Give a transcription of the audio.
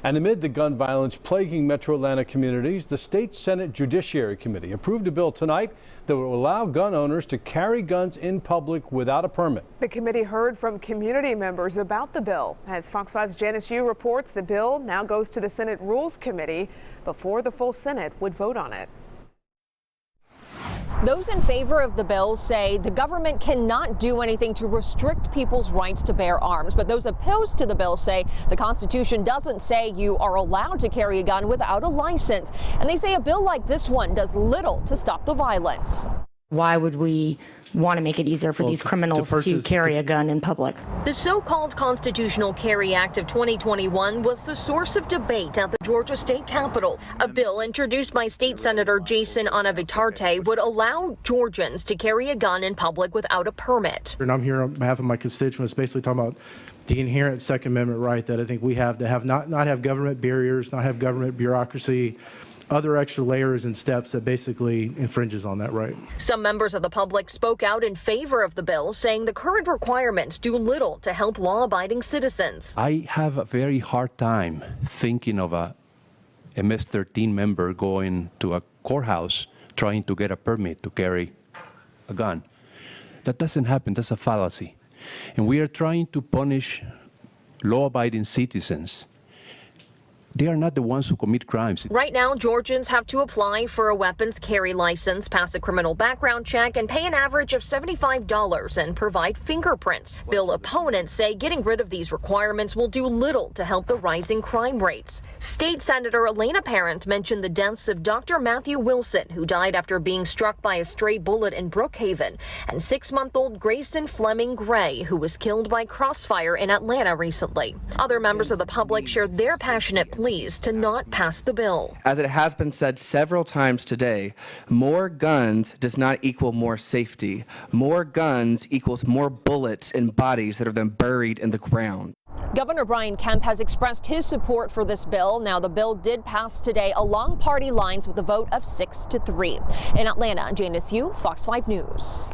And amid the gun violence plaguing Metro Atlanta communities, the state Senate Judiciary Committee approved a bill tonight that will allow gun owners to carry guns in public without a permit. The committee heard from community members about the bill. As Fox 5's Janice Yu reports, the bill now goes to the Senate Rules Committee before the full Senate would vote on it. Those in favor of the bill say the government cannot do anything to restrict people's rights to bear arms. But those opposed to the bill say the Constitution doesn't say you are allowed to carry a gun without a license. And they say a bill like this one does little to stop the violence. Why would we want to make it easier for these criminals to carry a gun in public? The so-called Constitutional Carry Act of 2021 was the source of debate at the Georgia State Capitol. A bill introduced by State Senator Jason Anavitarte would allow Georgians to carry a gun in public without a permit. And I'm here on behalf of my constituents, basically talking about the inherent Second Amendment right that I think we have to have, not have government barriers, not have government bureaucracy, other extra layers and steps that basically infringes on that right. Some members of the public spoke out in favor of the bill, saying the current requirements do little to help law-abiding citizens. I have a very hard time thinking of a MS-13 member going to a courthouse trying to get a permit to carry a gun. That doesn't happen. That's a fallacy. And we are trying to punish law-abiding citizens. They are not the ones who commit crimes. Right now, Georgians have to apply for a weapons carry license, pass a criminal background check, and pay an average of $75 and provide fingerprints. Bill opponents say getting rid of these requirements will do little to help the rising crime rates. State Senator Elena Parent mentioned the deaths of Dr. Matthew Wilson, who died after being struck by a stray bullet in Brookhaven, and 6-month-old Grayson Fleming Gray, who was killed by crossfire in Atlanta recently. Other members of the public shared their passionate plea to not pass the bill. As it has been said several times today, more guns does not equal more safety. More guns equals more bullets in bodies that are then buried in the ground. Governor Brian Kemp has expressed his support for this bill. Now, the bill did pass today along party lines with a vote of 6-3. In Atlanta, Janice Yu, Fox 5 News.